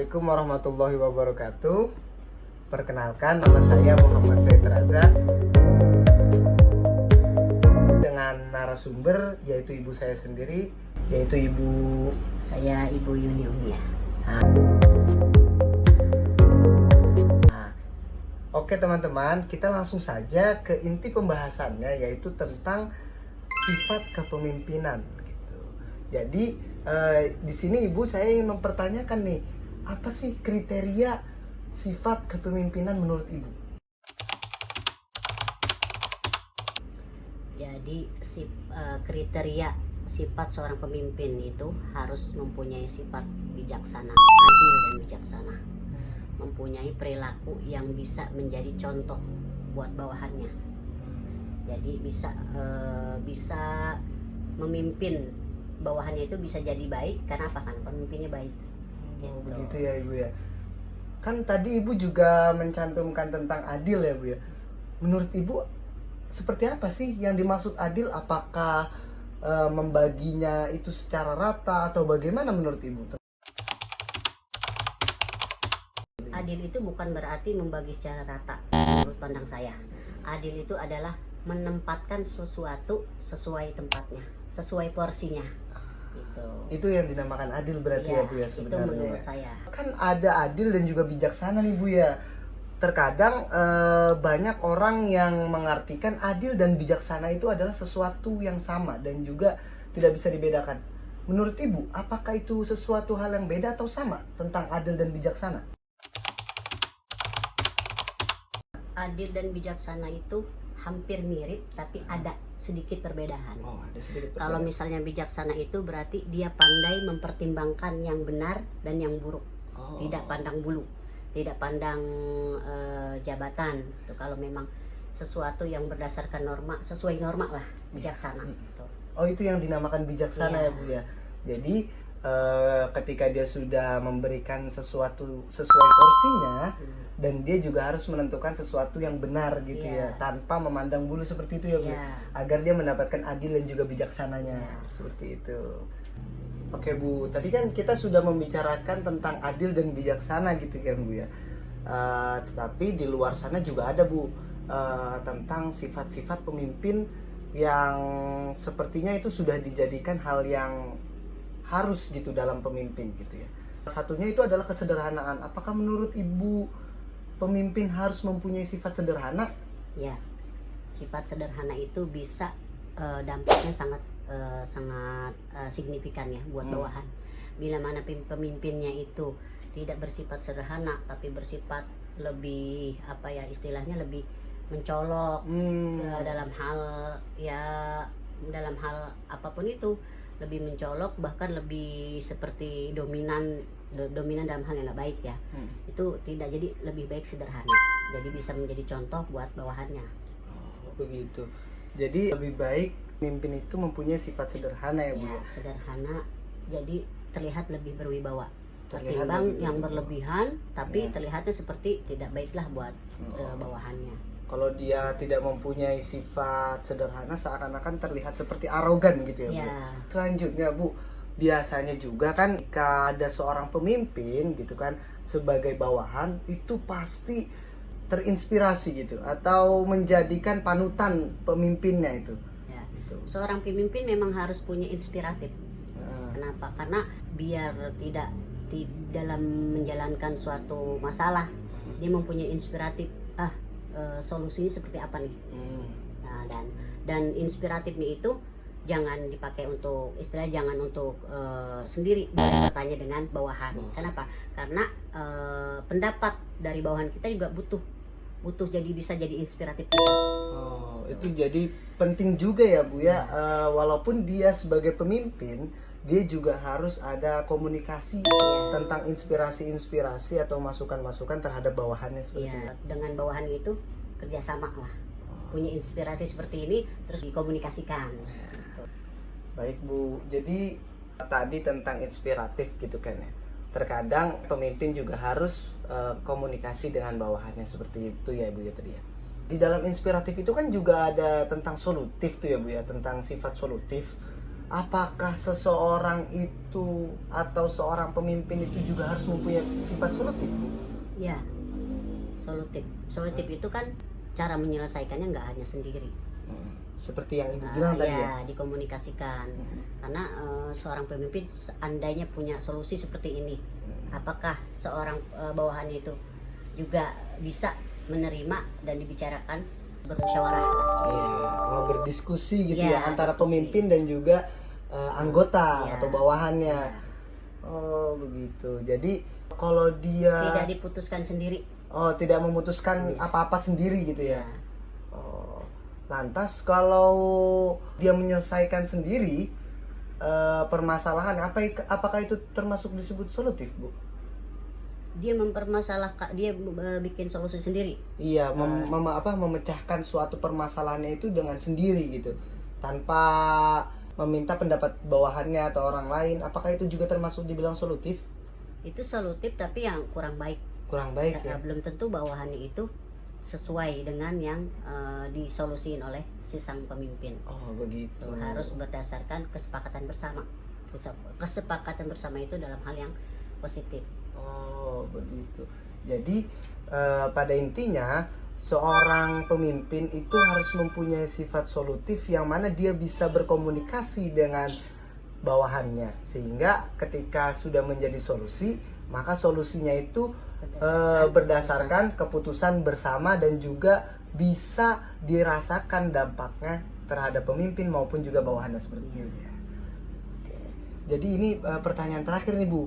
Assalamualaikum warahmatullahi wabarakatuh. Perkenalkan, nama saya Muhammad Said Raza dengan narasumber yaitu ibu saya sendiri, yaitu Ibu Yuni Umia. Oke teman-teman, kita langsung saja ke inti pembahasannya, yaitu tentang sifat kepemimpinan gitu. Jadi di sini ibu saya ingin mempertanyakan nih, apa sih kriteria sifat kepemimpinan menurut ibu? Jadi kriteria sifat seorang pemimpin itu harus mempunyai sifat bijaksana, adil dan bijaksana, mempunyai perilaku yang bisa menjadi contoh buat bawahannya. Jadi bisa memimpin bawahannya itu bisa jadi baik karena apa? Kan pemimpinnya baik. Gitu. Begitu ya ibu ya. Kan tadi ibu juga mencantumkan tentang adil ya bu ya. Menurut ibu seperti apa sih yang dimaksud adil? Apakah membaginya itu secara rata atau bagaimana menurut ibu? Adil itu bukan berarti membagi secara rata. Menurut pandang saya, adil itu adalah menempatkan sesuatu sesuai tempatnya, sesuai porsinya. Itu yang dinamakan adil berarti ya bu ya sebenarnya. Itu menurut saya. Kan ada adil dan juga bijaksana nih bu ya. Terkadang banyak orang yang mengartikan adil dan bijaksana itu adalah sesuatu yang sama dan juga tidak bisa dibedakan. Menurut ibu, apakah itu sesuatu hal yang beda atau sama tentang adil dan bijaksana? Adil dan bijaksana itu hampir mirip, tapi ada sedikit perbedaan. Ada sedikit perbedaan. Kalau misalnya bijaksana itu berarti dia pandai mempertimbangkan yang benar dan yang buruk. Tidak pandang bulu, tidak pandang jabatan. Itu kalau memang sesuatu yang berdasarkan norma, sesuai norma lah, bijaksana. Gitu. Itu yang dinamakan bijaksana ya bu ya. Jadi ketika dia sudah memberikan sesuatu sesuai porsinya, dan dia juga harus menentukan sesuatu yang benar gitu ya, tanpa memandang bulu seperti itu ya bu, agar dia mendapatkan adil dan juga bijaksananya, seperti itu. Oke bu, tadi kan kita sudah membicarakan tentang adil dan bijaksana gitu kan bu ya, tetapi di luar sana juga ada bu tentang sifat-sifat pemimpin yang sepertinya itu sudah dijadikan hal yang harus gitu dalam pemimpin gitu ya. Satunya itu adalah kesederhanaan. Apakah menurut ibu pemimpin harus mempunyai sifat sederhana? Ya, sifat sederhana itu bisa dampaknya sangat signifikan ya buat bawahan. Bila mana pemimpinnya itu tidak bersifat sederhana tapi bersifat lebih istilahnya lebih mencolok dalam hal apapun itu, lebih mencolok, bahkan lebih seperti dominan dalam hal yang nggak baik ya. Itu tidak, jadi lebih baik sederhana, jadi bisa menjadi contoh buat bawahannya. Begitu. Jadi lebih baik pemimpin itu mempunyai sifat sederhana ya bu ya. Sederhana, jadi terlihat lebih berwibawa ketimbang yang berlebihan tapi terlihatnya seperti tidak baiklah buat bawahannya. Kalau dia tidak mempunyai sifat sederhana, seakan-akan terlihat seperti arogan gitu ya bu. Selanjutnya bu, biasanya juga kan jika ada seorang pemimpin gitu kan, sebagai bawahan itu pasti terinspirasi gitu atau menjadikan panutan pemimpinnya itu. Seorang pemimpin memang harus punya inspiratif. Kenapa? Karena biar tidak dalam menjalankan suatu masalah dia mempunyai inspiratif. Solusinya seperti apa nih? Nah, dan inspiratif nih itu jangan dipakai untuk jangan untuk sendiri, boleh bertanya dengan bawahan. Kenapa? Karena pendapat dari bawahan kita juga butuh bisa jadi inspiratif kita. Itu jadi penting juga ya bu ya. Walaupun dia sebagai pemimpin, dia juga harus ada komunikasi tentang inspirasi atau masukan-masukan terhadap bawahannya seperti itu. Dengan bawahan itu kerjasama lah, punya inspirasi seperti ini terus dikomunikasikan. Baik bu, jadi tadi tentang inspiratif gitu kan ya. Terkadang pemimpin juga harus komunikasi dengan bawahannya seperti itu ya bu ya tadi ya. Di dalam inspiratif itu kan juga ada tentang solutif tuh ya bu ya, tentang sifat solutif. apakah seseorang itu atau seorang pemimpin itu juga harus mempunyai sifat solutif? Ya, solutif. Solutif itu kan cara menyelesaikannya nggak hanya sendiri. Seperti yang Ibu bilang tadi ya. Dikomunikasikan. Karena seorang pemimpin seandainya punya solusi seperti ini, apakah seorang bawahannya itu juga bisa menerima dan dibicarakan, bermusyawarah? Iya, mau berdiskusi gitu Ya, ya antara diskusi. pemimpin dan juga anggota Ya. atau bawahannya. Oh begitu. Jadi kalau dia Tidak diputuskan sendiri. tidak memutuskan Iya. apa-apa sendiri gitu ya. Ya. Oh, lantas kalau dia menyelesaikan sendiri permasalahan, apakah itu termasuk disebut solutif, Bu? Dia mempermasalahkan, dia bikin solusi sendiri. Iya, memecahkan suatu permasalahannya itu dengan sendiri gitu, tanpa meminta pendapat bawahannya atau orang lain. Apakah itu juga termasuk dibilang solutif? Itu solutif tapi yang kurang baik. Kurang baik ya. Belum tentu bawahannya itu sesuai dengan yang disolusiin oleh si sang pemimpin. Oh begitu. Itu harus berdasarkan kesepakatan bersama. Kesepakatan bersama itu dalam hal yang positif. Oh begitu. Jadi pada intinya seorang pemimpin itu harus mempunyai sifat solutif yang mana dia bisa berkomunikasi dengan bawahannya, sehingga ketika sudah menjadi solusi, maka solusinya itu berdasarkan keputusan bersama dan juga bisa dirasakan dampaknya terhadap pemimpin maupun juga bawahannya seperti itu ya. Oke. Jadi ini pertanyaan terakhir nih Bu.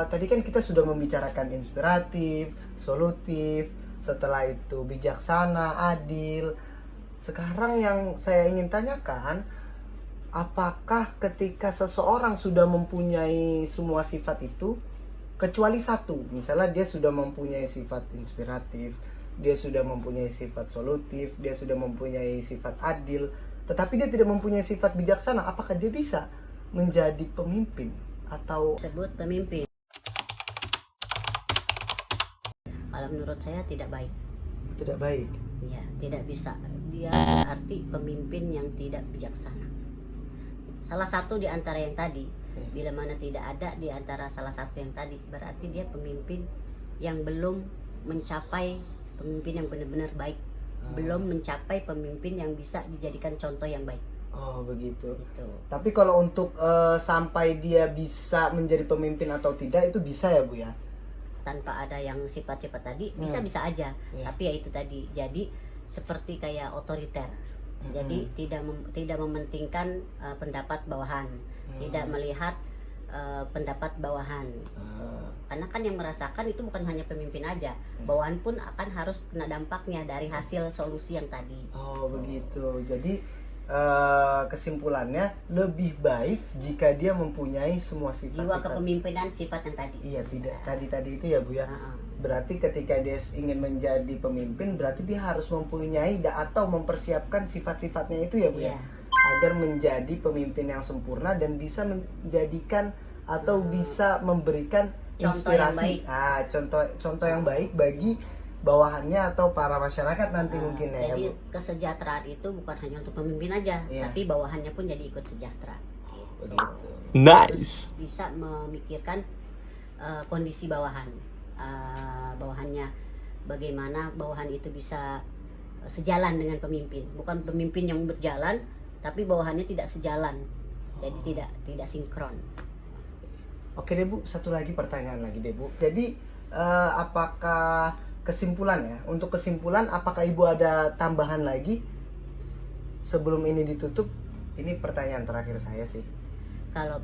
Tadi kan kita sudah membicarakan inspiratif, solutif, setelah itu bijaksana, adil. Sekarang yang saya ingin tanyakan, apakah ketika seseorang sudah mempunyai semua sifat itu, kecuali satu, misalnya dia sudah mempunyai sifat inspiratif, dia sudah mempunyai sifat solutif, dia sudah mempunyai sifat adil, tetapi dia tidak mempunyai sifat bijaksana, apakah dia bisa menjadi pemimpin atau Sebut pemimpin. Kalau menurut saya tidak baik. tidak baik? Ya, tidak bisa. Dia berarti pemimpin yang tidak bijaksana. Salah satu di antara yang tadi, bila mana tidak ada di antara salah satu yang tadi, berarti dia pemimpin yang belum mencapai pemimpin yang benar-benar baik, belum mencapai pemimpin yang bisa dijadikan contoh yang baik. Oh begitu. Gitu. Tapi kalau untuk sampai dia bisa menjadi pemimpin atau tidak, itu bisa ya Bu ya? Tanpa ada yang sifat-sifat tadi, bisa aja. Iya. Tapi ya itu tadi, jadi seperti kayak otoriter. Jadi tidak mementingkan pendapat bawahan, tidak melihat pendapat bawahan. Karena kan yang merasakan itu bukan hanya pemimpin aja, bawahan pun akan harus kena dampaknya dari hasil solusi yang tadi. Oh begitu. Jadi kesimpulannya lebih baik jika dia mempunyai semua Jiwa sifat-sifat. kepemimpinan sifat yang tadi. Iya, tidak tadi itu ya Bu ya. Heeh. Berarti ketika dia ingin menjadi pemimpin, berarti dia harus mempunyai atau mempersiapkan sifat-sifatnya itu ya Bu ya, Iya. agar menjadi pemimpin yang sempurna dan bisa menjadikan atau bisa memberikan Contoh yang inspirasi, baik. contoh yang baik bagi bawahannya atau para masyarakat nanti mungkin ya Jadi Bu. kesejahteraan itu bukan hanya untuk pemimpin aja, Iya. tapi bawahannya pun jadi ikut sejahtera. Begitu. Nice. Bisa memikirkan kondisi bawahan, bawahannya, bagaimana bawahan itu bisa sejalan dengan pemimpin, bukan pemimpin yang berjalan tapi bawahannya tidak sejalan, jadi tidak sinkron. Oke deh Bu, satu lagi pertanyaan lagi deh Bu. Jadi apakah kesimpulan ya, untuk kesimpulan apakah Ibu ada tambahan lagi sebelum ini ditutup? Ini pertanyaan terakhir saya sih. Kalau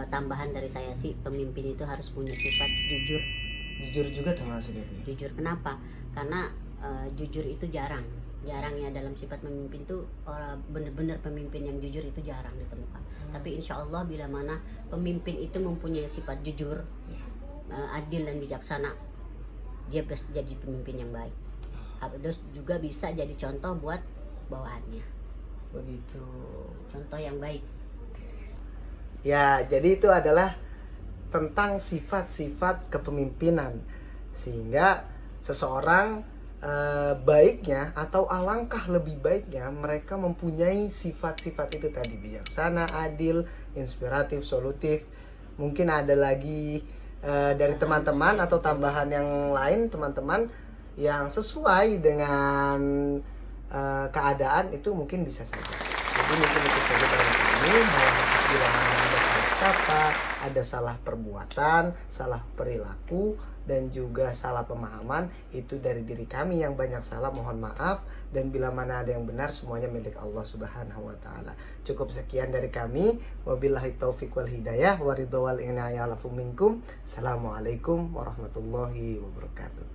tambahan dari saya sih, pemimpin itu harus punya sifat jujur. Jujur juga termasuk ya Bu. Jujur kenapa? Karena jujur itu jarangnya dalam sifat pemimpin itu, benar-benar pemimpin yang jujur itu jarang ditemukan. Tapi insya Allah bila mana pemimpin itu mempunyai sifat jujur, adil dan bijaksana, dia bisa jadi pemimpin yang baik. Terus juga bisa jadi contoh buat bawahannya, Begitu. contoh yang baik. Ya, jadi itu adalah tentang sifat-sifat kepemimpinan, sehingga seseorang baiknya atau alangkah lebih baiknya mereka mempunyai sifat-sifat itu tadi, bijaksana, adil, inspiratif, solutif. Mungkin ada lagi dari teman-teman atau tambahan yang lain teman-teman yang sesuai dengan keadaan itu mungkin bisa saja. Jadi mungkin itu saja dari kami. Bila mana ada salah kata, ada salah perbuatan, salah perilaku, dan juga salah pemahaman, itu dari diri kami yang banyak salah, mohon maaf. Dan bila mana ada yang benar, semuanya milik Allah Subhanahu wa Ta'ala. Cukup sekian dari kami. Wabillahi taufiq wal hidayah, waridho wal inayah lafu minkum. Assalamualaikum warahmatullahi wabarakatuh.